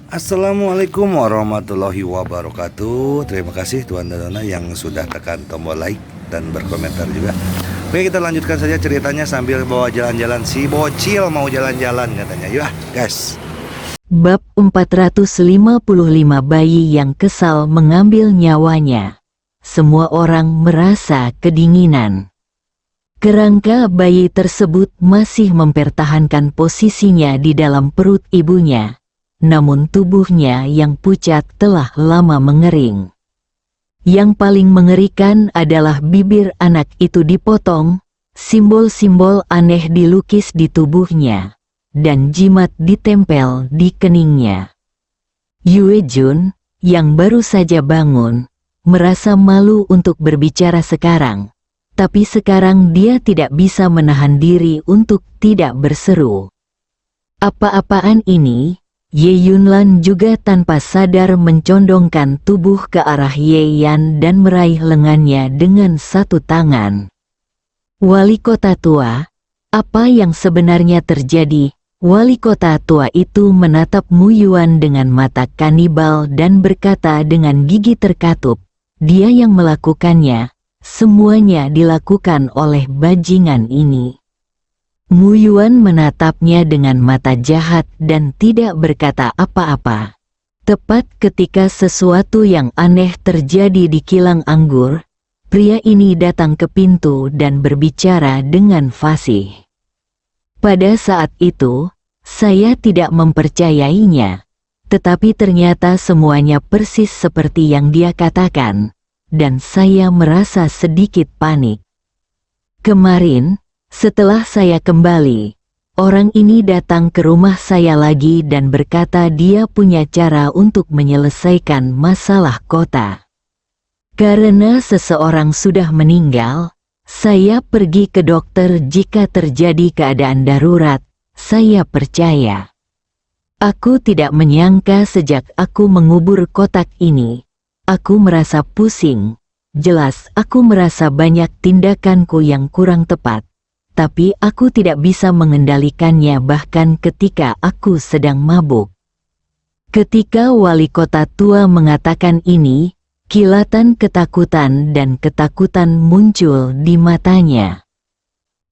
Assalamualaikum warahmatullahi wabarakatuh. Terima kasih Tuan dan Nona yang sudah tekan tombol like dan berkomentar juga. Oke, kita lanjutkan saja ceritanya sambil bawa jalan-jalan. Si bocil mau jalan-jalan katanya. Yuk guys. Bab 455 bayi yang kesal mengambil nyawanya. Semua orang merasa kedinginan. Kerangka bayi tersebut masih mempertahankan posisinya di dalam perut ibunya. Namun tubuhnya yang pucat telah lama mengering. Yang paling mengerikan adalah bibir anak itu dipotong, simbol-simbol aneh dilukis di tubuhnya, dan jimat ditempel di keningnya. Yue Jun, yang baru saja bangun, merasa malu untuk berbicara sekarang, tapi sekarang dia tidak bisa menahan diri untuk tidak berseru. Apa-apaan ini? Ye Yunlan juga tanpa sadar mencondongkan tubuh ke arah Ye Yan dan meraih lengannya dengan satu tangan. Wali kota tua, apa yang sebenarnya terjadi? Wali kota tua itu menatap Mu Yuan dengan mata kanibal dan berkata dengan gigi terkatup, dia yang melakukannya, semuanya dilakukan oleh bajingan ini. Mu Yuan menatapnya dengan mata jahat dan tidak berkata apa-apa. Tepat ketika sesuatu yang aneh terjadi di kilang anggur, pria ini datang ke pintu dan berbicara dengan fasih. Pada saat itu, saya tidak mempercayainya, tetapi ternyata semuanya persis seperti yang dia katakan, dan saya merasa sedikit panik. Kemarin, setelah saya kembali, orang ini datang ke rumah saya lagi dan berkata dia punya cara untuk menyelesaikan masalah kota. Karena seseorang sudah meninggal, saya pergi ke dokter jika terjadi keadaan darurat, saya percaya. Aku tidak menyangka sejak aku mengubur kotak ini, aku merasa pusing. Jelas aku merasa banyak tindakanku yang kurang tepat. Tapi aku tidak bisa mengendalikannya bahkan ketika aku sedang mabuk. Ketika wali kota tua mengatakan ini, kilatan ketakutan dan ketakutan muncul di matanya.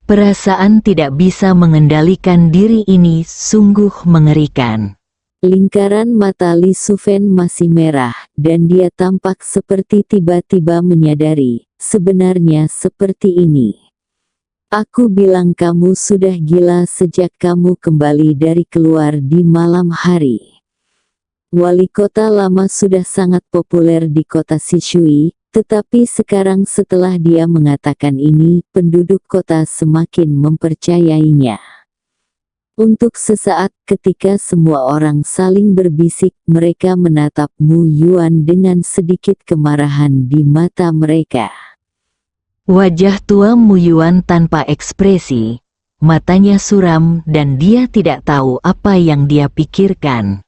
Perasaan tidak bisa mengendalikan diri ini sungguh mengerikan. Lingkaran mata Li Sufen masih merah, dan dia tampak seperti tiba-tiba menyadari, sebenarnya seperti ini. Aku bilang kamu sudah gila sejak kamu kembali dari keluar di malam hari. Wali kota lama sudah sangat populer di kota Sishui, tetapi sekarang setelah dia mengatakan ini, penduduk kota semakin mempercayainya. Untuk sesaat ketika semua orang saling berbisik, mereka menatap Mu Yuan dengan sedikit kemarahan di mata mereka. Wajah tua Mu Yuan tanpa ekspresi, matanya suram dan dia tidak tahu apa yang dia pikirkan.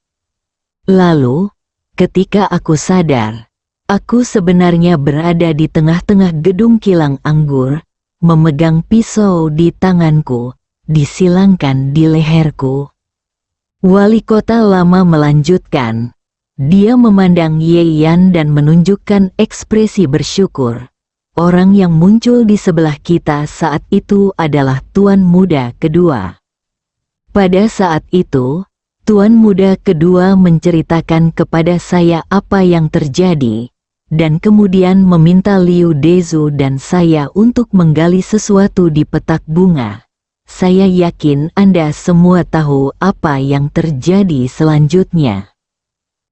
Lalu, ketika aku sadar, aku sebenarnya berada di tengah-tengah gedung kilang anggur, memegang pisau di tanganku, disilangkan di leherku. Wali kota lama melanjutkan, dia memandang Ye Yan dan menunjukkan ekspresi bersyukur. Orang yang muncul di sebelah kita saat itu adalah Tuan Muda kedua. Pada saat itu, Tuan Muda kedua menceritakan kepada saya apa yang terjadi, dan kemudian meminta Liu Dezu dan saya untuk menggali sesuatu di petak bunga. Saya yakin Anda semua tahu apa yang terjadi selanjutnya.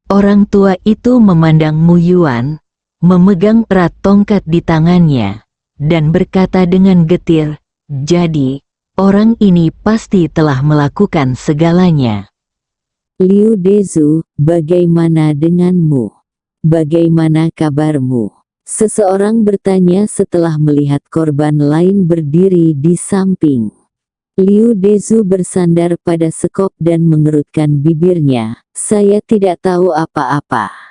Orang tua itu memandang Mu Yuan, memegang erat tongkat di tangannya, dan berkata dengan getir, jadi, orang ini pasti telah melakukan segalanya. Liu Dezu, bagaimana denganmu? Bagaimana kabarmu? Seseorang bertanya setelah melihat korban lain berdiri di samping. Liu Dezu bersandar pada sekop dan mengerutkan bibirnya, saya tidak tahu apa-apa.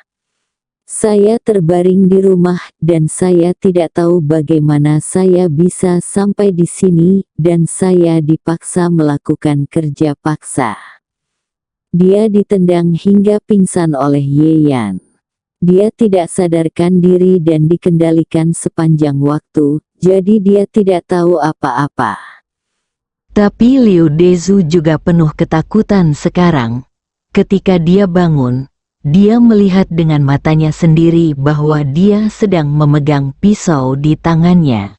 Saya terbaring di rumah dan saya tidak tahu bagaimana saya bisa sampai di sini dan saya dipaksa melakukan kerja paksa. Dia ditendang hingga pingsan oleh Ye Yan. Dia tidak sadarkan diri dan dikendalikan sepanjang waktu, jadi dia tidak tahu apa-apa. Tapi Liu Dezu juga penuh ketakutan sekarang. Ketika dia bangun, dia melihat dengan matanya sendiri bahwa dia sedang memegang pisau di tangannya.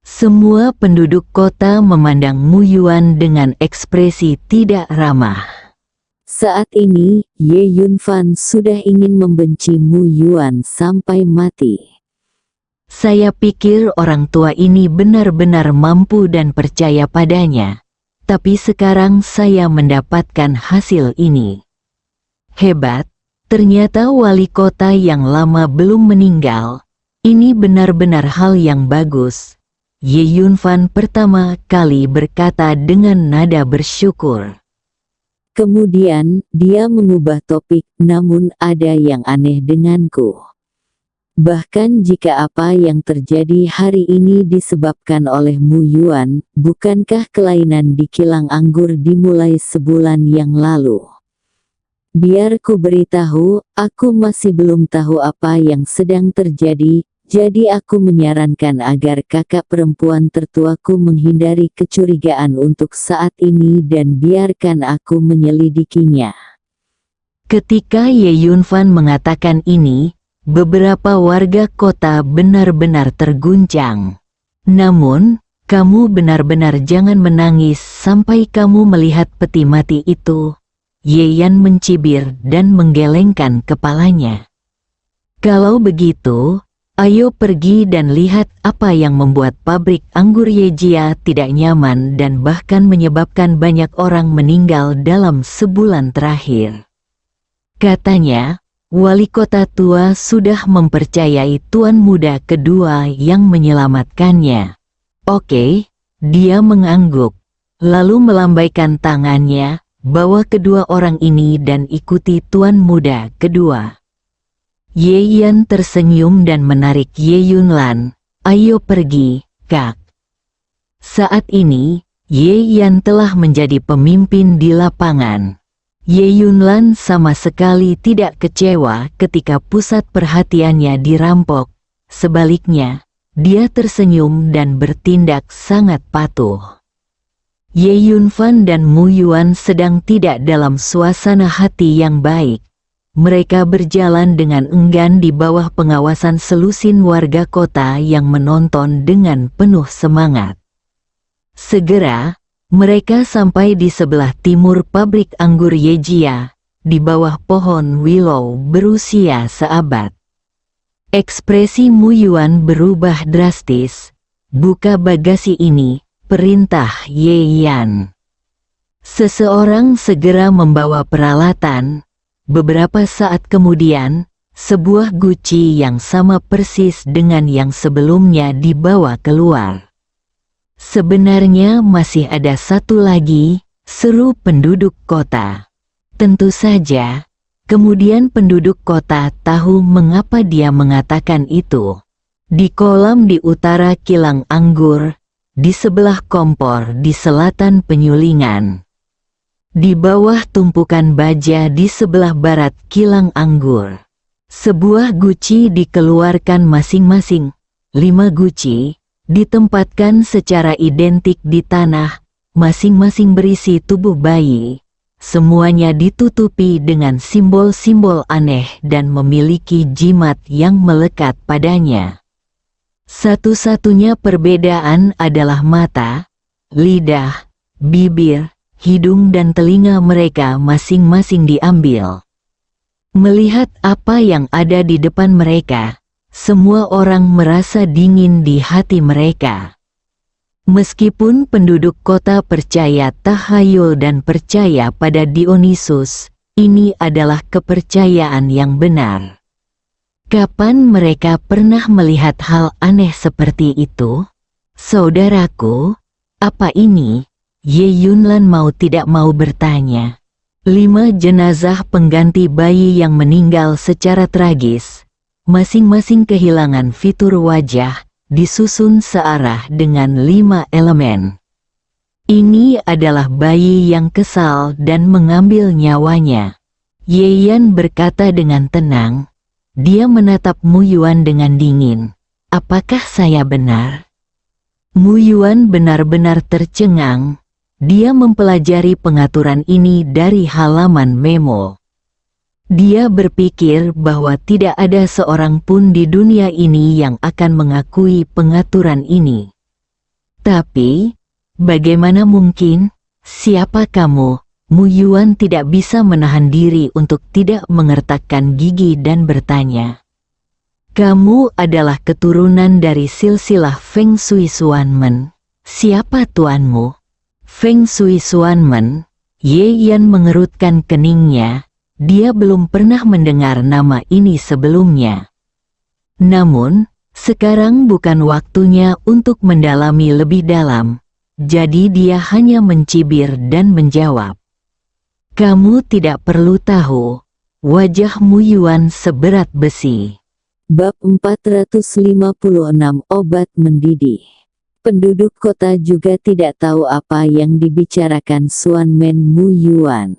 Semua penduduk kota memandang Mu Yuan dengan ekspresi tidak ramah. Saat ini, Ye Yunfan sudah ingin membenci Mu Yuan sampai mati. Saya pikir orang tua ini benar-benar mampu dan percaya padanya. Tapi sekarang saya mendapatkan hasil ini. Hebat, ternyata wali kota yang lama belum meninggal. Ini benar-benar hal yang bagus. Ye Yunfan pertama kali berkata dengan nada bersyukur. Kemudian, dia mengubah topik, namun ada yang aneh denganku. Bahkan jika apa yang terjadi hari ini disebabkan oleh Mu Yuan, bukankah kelainan di kilang anggur dimulai sebulan yang lalu? Biar ku beritahu, aku masih belum tahu apa yang sedang terjadi, jadi aku menyarankan agar kakak perempuan tertuaku menghindari kecurigaan untuk saat ini dan biarkan aku menyelidikinya. Ketika Ye Yunfan mengatakan ini, beberapa warga kota benar-benar terguncang. Namun, kamu benar-benar jangan menangis sampai kamu melihat peti mati itu. Ye Yan mencibir dan menggelengkan kepalanya. Kalau begitu, ayo pergi dan lihat apa yang membuat pabrik anggur Yejia tidak nyaman dan bahkan menyebabkan banyak orang meninggal dalam sebulan terakhir. Katanya, wali kota tua sudah mempercayai tuan muda kedua yang menyelamatkannya. Oke, dia mengangguk, lalu melambaikan tangannya, bawa kedua orang ini dan ikuti tuan muda kedua. Ye Yan tersenyum dan menarik Ye Yunlan. Ayo pergi, Kak. Saat ini, Ye Yan telah menjadi pemimpin di lapangan. Ye Yunlan sama sekali tidak kecewa ketika pusat perhatiannya dirampok. Sebaliknya, dia tersenyum dan bertindak sangat patuh. Ye Yunfan dan Mu Yuan sedang tidak dalam suasana hati yang baik. Mereka berjalan dengan enggan di bawah pengawasan selusin warga kota yang menonton dengan penuh semangat. Segera, mereka sampai di sebelah timur pabrik anggur Yejia, di bawah pohon willow berusia seabad. Ekspresi Mu Yuan berubah drastis. Buka bagasi ini, perintah Ye Yan. Seseorang segera membawa peralatan. Beberapa saat kemudian, sebuah guci yang sama persis dengan yang sebelumnya dibawa keluar. Sebenarnya masih ada satu lagi, seru penduduk kota. Tentu saja, kemudian penduduk kota tahu mengapa dia mengatakan itu. Di kolam di utara kilang anggur, di sebelah kompor di selatan penyulingan. Di bawah tumpukan baja di sebelah barat kilang anggur. Sebuah guci dikeluarkan masing-masing. 5 guci ditempatkan secara identik di tanah, masing-masing berisi tubuh bayi. Semuanya ditutupi dengan simbol-simbol aneh dan memiliki jimat yang melekat padanya. Satu-satunya perbedaan adalah mata, lidah, bibir, hidung dan telinga mereka masing-masing diambil. Melihat apa yang ada di depan mereka, semua orang merasa dingin di hati mereka. Meskipun penduduk kota percaya tahayul dan percaya pada Dionysus, ini adalah kepercayaan yang benar. Kapan mereka pernah melihat hal aneh seperti itu? Saudaraku, apa ini? Ye Yunlan mau tidak mau bertanya. 5 jenazah pengganti bayi yang meninggal secara tragis, masing-masing kehilangan fitur wajah, disusun searah dengan 5 elemen. Ini adalah bayi yang kesal dan mengambil nyawanya. Yeyan berkata dengan tenang. Dia menatap Mu Yuan dengan dingin. Apakah saya benar? Mu Yuan benar-benar tercengang. Dia mempelajari pengaturan ini dari halaman memo. Dia berpikir bahwa tidak ada seorang pun di dunia ini yang akan mengakui pengaturan ini. Tapi, bagaimana mungkin? Siapa kamu? Mu Yuan tidak bisa menahan diri untuk tidak mengertakkan gigi dan bertanya. Kamu adalah keturunan dari silsilah Feng Shui Xuanmen. Siapa tuanmu? Feng Shui Xuanmen. Yeyan mengerutkan keningnya. Dia belum pernah mendengar nama ini sebelumnya. Namun, sekarang bukan waktunya untuk mendalami lebih dalam. Jadi dia hanya mencibir dan menjawab. Kamu tidak perlu tahu. Wajah Mu Yuan seberat besi. Bab 456 Obat Mendidih. Penduduk kota juga tidak tahu apa yang dibicarakan Xuanmen Mu Yuan.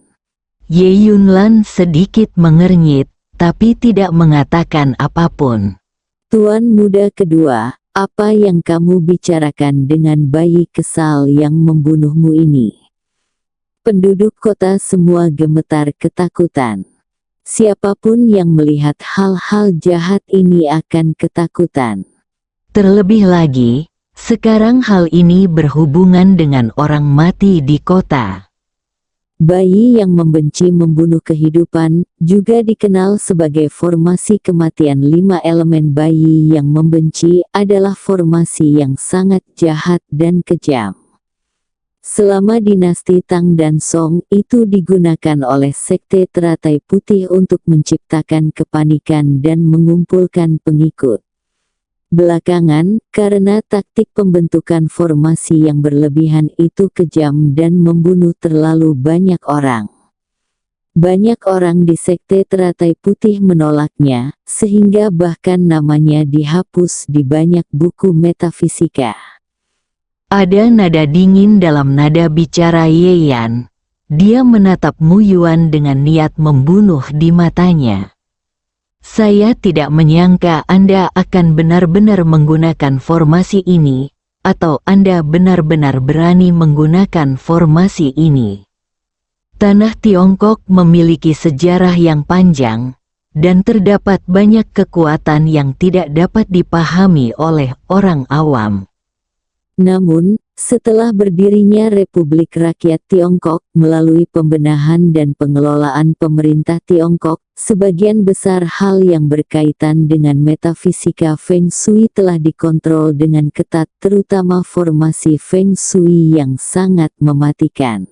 Ye Yunlan sedikit mengernyit, tapi tidak mengatakan apapun. Tuan muda kedua, apa yang kamu bicarakan dengan bayi kesal yang membunuhmu ini? Penduduk kota semua gemetar ketakutan. Siapapun yang melihat hal-hal jahat ini akan ketakutan. Terlebih lagi, sekarang hal ini berhubungan dengan orang mati di kota. Bayi yang membenci membunuh kehidupan, juga dikenal sebagai formasi kematian 5 elemen. Bayi yang membenci adalah formasi yang sangat jahat dan kejam. Selama dinasti Tang dan Song itu digunakan oleh Sekte Teratai Putih untuk menciptakan kepanikan dan mengumpulkan pengikut. Belakangan, karena taktik pembentukan formasi yang berlebihan itu kejam dan membunuh terlalu banyak orang. Banyak orang di Sekte Teratai Putih menolaknya, sehingga bahkan namanya dihapus di banyak buku metafisika. Ada nada dingin dalam nada bicara Yeyan. Dia menatap Mu Yuan dengan niat membunuh di matanya. Saya tidak menyangka Anda akan benar-benar menggunakan formasi ini, atau Anda benar-benar berani menggunakan formasi ini. Tanah Tiongkok memiliki sejarah yang panjang, dan terdapat banyak kekuatan yang tidak dapat dipahami oleh orang awam. Namun, setelah berdirinya Republik Rakyat Tiongkok melalui pembenahan dan pengelolaan pemerintah Tiongkok, sebagian besar hal yang berkaitan dengan metafisika Feng Shui telah dikontrol dengan ketat, terutama formasi Feng Shui yang sangat mematikan.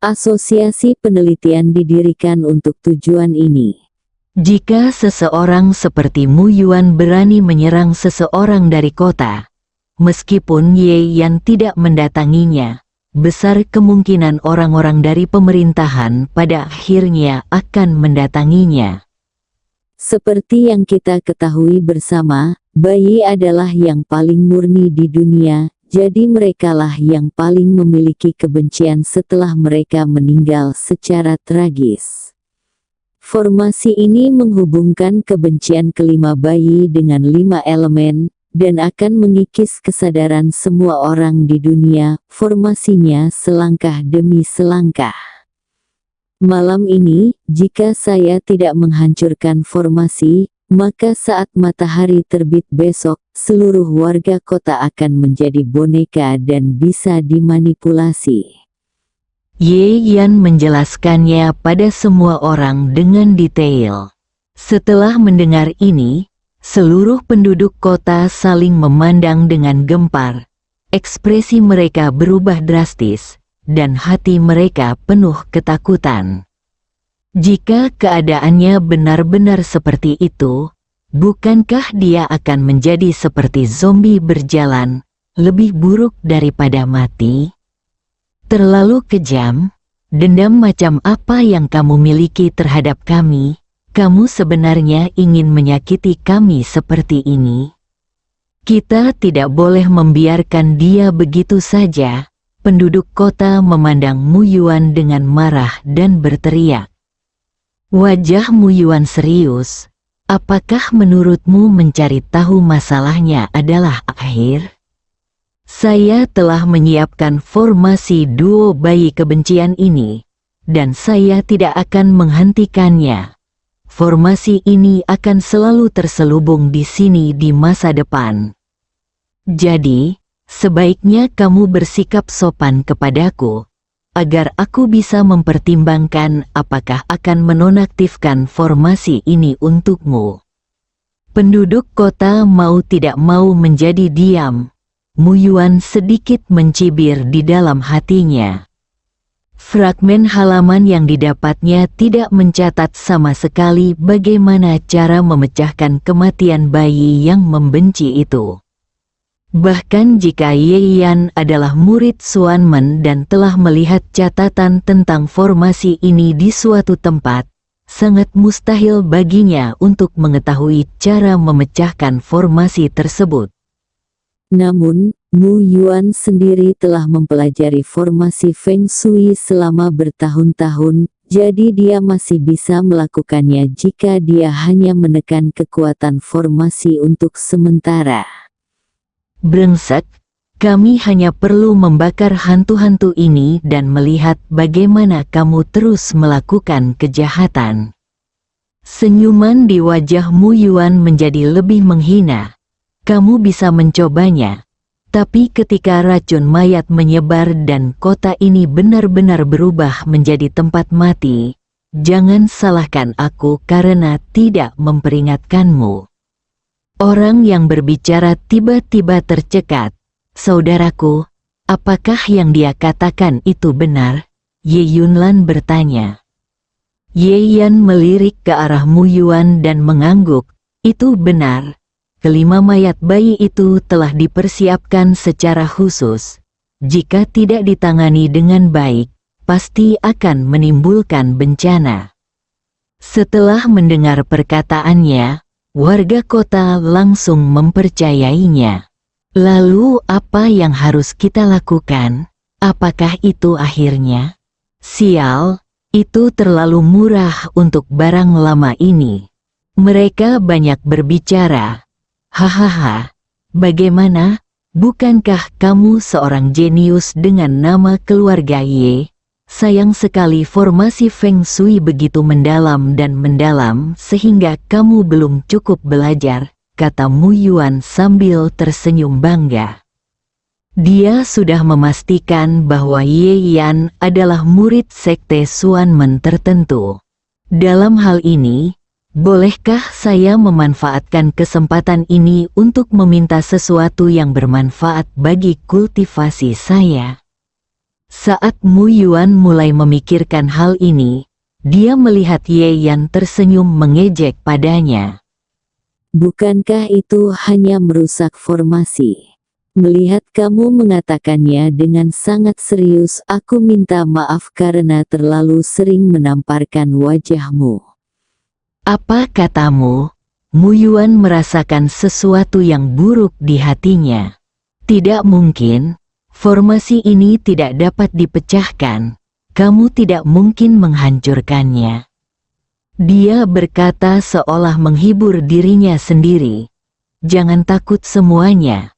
Asosiasi penelitian didirikan untuk tujuan ini. Jika seseorang seperti Mu Yuan berani menyerang seseorang dari kota, meskipun Yeyan tidak mendatanginya, besar kemungkinan orang-orang dari pemerintahan pada akhirnya akan mendatanginya. Seperti yang kita ketahui bersama, bayi adalah yang paling murni di dunia, jadi merekalah yang paling memiliki kebencian setelah mereka meninggal secara tragis. Formasi ini menghubungkan kebencian kelima bayi dengan 5 elemen, dan akan mengikis kesadaran semua orang di dunia, formasinya selangkah demi selangkah. Malam ini, jika saya tidak menghancurkan formasi, maka saat matahari terbit besok, seluruh warga kota akan menjadi boneka dan bisa dimanipulasi. Yeyan menjelaskannya pada semua orang dengan detail. Setelah mendengar ini, seluruh penduduk kota saling memandang dengan gempar. Ekspresi mereka berubah drastis, dan hati mereka penuh ketakutan. Jika keadaannya benar-benar seperti itu, bukankah dia akan menjadi seperti zombie berjalan, lebih buruk daripada mati? Terlalu kejam. Dendam macam apa yang kamu miliki terhadap kami? Kamu sebenarnya ingin menyakiti kami seperti ini? Kita tidak boleh membiarkan dia begitu saja. penduduk kota memandang Mu Yuan dengan marah dan berteriak. Wajah Mu Yuan serius. Apakah menurutmu mencari tahu masalahnya adalah akhir? Saya telah menyiapkan formasi duo bayi kebencian ini, dan saya tidak akan menghentikannya. Formasi ini akan selalu terselubung di sini di masa depan. Jadi, sebaiknya kamu bersikap sopan kepadaku, agar aku bisa mempertimbangkan apakah akan menonaktifkan formasi ini untukmu. Penduduk kota mau tidak mau menjadi diam. Mu Yuan sedikit mencibir di dalam hatinya. Fragmen halaman yang didapatnya tidak mencatat sama sekali bagaimana cara memecahkan kematian bayi yang membenci itu. Bahkan jika Ye Yan adalah murid Xuanmen dan telah melihat catatan tentang formasi ini di suatu tempat, sangat mustahil baginya untuk mengetahui cara memecahkan formasi tersebut. Namun, Mu Yuan sendiri telah mempelajari formasi Feng Shui selama bertahun-tahun, jadi dia masih bisa melakukannya jika dia hanya menekan kekuatan formasi untuk sementara. Brengsek, kami hanya perlu membakar hantu-hantu ini dan melihat bagaimana kamu terus melakukan kejahatan. Senyuman di wajah Mu Yuan menjadi lebih menghina. Kamu bisa mencobanya, tapi ketika racun mayat menyebar dan kota ini benar-benar berubah menjadi tempat mati, jangan salahkan aku karena tidak memperingatkanmu. Orang yang berbicara tiba-tiba tercekat. Saudaraku, apakah yang dia katakan itu benar? Ye Yunlan bertanya. Ye Yan melirik ke arah Mu Yuan dan mengangguk. Itu benar. Kelima mayat bayi itu telah dipersiapkan secara khusus. Jika tidak ditangani dengan baik, pasti akan menimbulkan bencana. Setelah mendengar perkataannya, warga kota langsung mempercayainya. Lalu apa yang harus kita lakukan? Apakah itu akhirnya? Sial, itu terlalu murah untuk barang lama ini. Mereka banyak berbicara. Hahaha, bagaimana? Bukankah kamu seorang jenius dengan nama keluarga Ye? Sayang sekali formasi Feng Shui begitu mendalam dan mendalam sehingga kamu belum cukup belajar, kata Mu Yuan sambil tersenyum bangga. Dia sudah memastikan bahwa Ye Yan adalah murid sekte Xuanmen tertentu. Dalam hal ini, bolehkah saya memanfaatkan kesempatan ini untuk meminta sesuatu yang bermanfaat bagi kultivasi saya? Saat Mu Yuan mulai memikirkan hal ini, dia melihat Ye Yan tersenyum mengejek padanya. Bukankah itu hanya merusak formasi? Melihat kamu mengatakannya dengan sangat serius, aku minta maaf karena terlalu sering menamparkan wajahmu. Apa katamu? Mu Yuan merasakan sesuatu yang buruk di hatinya. Tidak mungkin. Formasi ini tidak dapat dipecahkan. Kamu tidak mungkin menghancurkannya. Dia berkata seolah menghibur dirinya sendiri. Jangan takut semuanya.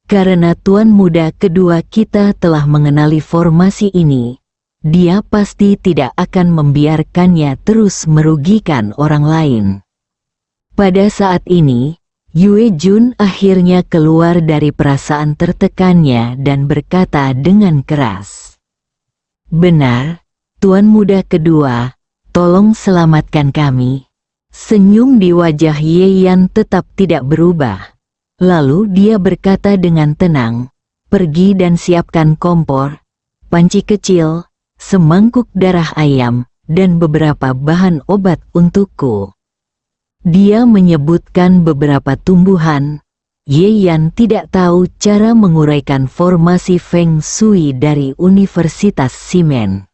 Karena tuan muda kedua kita telah mengenali formasi ini, dia pasti tidak akan membiarkannya terus merugikan orang lain. Pada saat ini, Yue Jun akhirnya keluar dari perasaan tertekannya dan berkata dengan keras. Benar, tuan muda kedua, tolong selamatkan kami. Senyum di wajah Ye Yan tetap tidak berubah. Lalu dia berkata dengan tenang, pergi dan siapkan kompor, panci kecil, semangkuk darah ayam, dan beberapa bahan obat untukku. Dia menyebutkan beberapa tumbuhan. Ye Yan tidak tahu cara menguraikan formasi Feng Shui dari Universitas Ximen.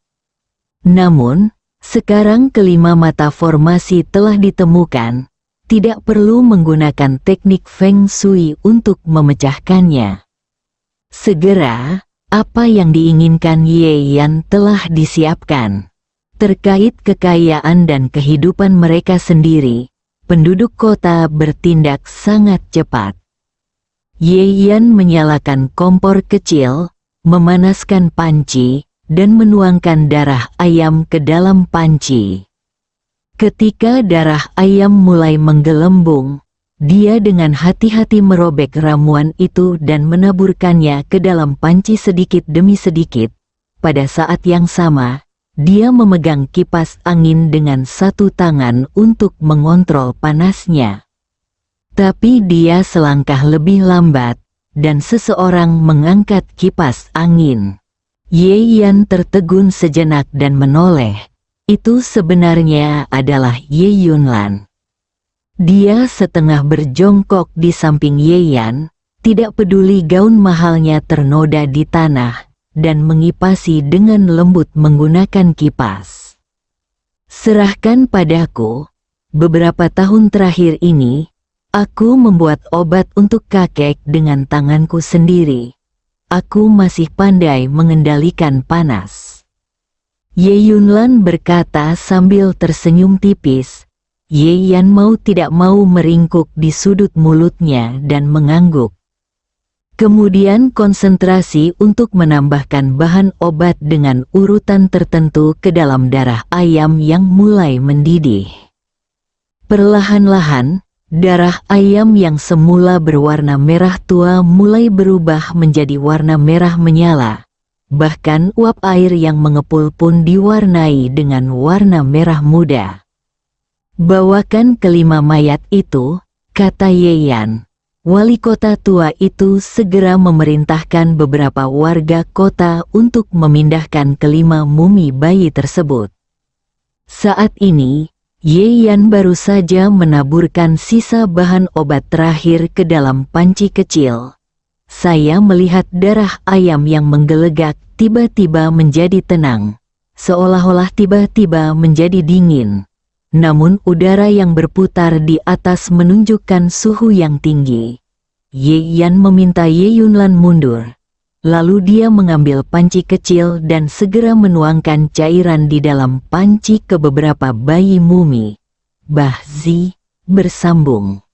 Namun, sekarang kelima mata formasi telah ditemukan. Tidak perlu menggunakan teknik Feng Shui untuk memecahkannya. Segera, apa yang diinginkan Ye Yan telah disiapkan. Terkait kekayaan dan kehidupan mereka sendiri, penduduk kota bertindak sangat cepat. Ye Yan menyalakan kompor kecil, memanaskan panci, dan menuangkan darah ayam ke dalam panci. Ketika darah ayam mulai menggelembung, dia dengan hati-hati merobek ramuan itu dan menaburkannya ke dalam panci sedikit demi sedikit. Pada saat yang sama, dia memegang kipas angin dengan satu tangan untuk mengontrol panasnya. Tapi dia selangkah lebih lambat, dan seseorang mengangkat kipas angin. Ye Yan tertegun sejenak dan menoleh. Itu sebenarnya adalah Ye Yunlan. Dia setengah berjongkok di samping Ye Yan, tidak peduli gaun mahalnya ternoda di tanah, dan mengipasi dengan lembut menggunakan kipas. Serahkan padaku. Beberapa tahun terakhir ini, aku membuat obat untuk kakek dengan tanganku sendiri. Aku masih pandai mengendalikan panas. Ye Yunlan berkata sambil tersenyum tipis. Ye Yan mau tidak mau meringkuk di sudut mulutnya dan mengangguk. Kemudian konsentrasi untuk menambahkan bahan obat dengan urutan tertentu ke dalam darah ayam yang mulai mendidih. Perlahan-lahan, darah ayam yang semula berwarna merah tua mulai berubah menjadi warna merah menyala. Bahkan uap air yang mengepul pun diwarnai dengan warna merah muda. Bawakan kelima mayat itu, kata Ye Yan. Wali kota tua itu segera memerintahkan beberapa warga kota untuk memindahkan kelima mumi bayi tersebut. Saat ini, Ye Yan baru saja menaburkan sisa bahan obat terakhir ke dalam panci kecil. Saya melihat darah ayam yang menggelegak tiba-tiba menjadi tenang, seolah-olah tiba-tiba menjadi dingin. Namun udara yang berputar di atas menunjukkan suhu yang tinggi. Ye Yan meminta Ye Yunlan mundur. Lalu dia mengambil panci kecil dan segera menuangkan cairan di dalam panci ke beberapa bayi mumi. Bah Zi bersambung.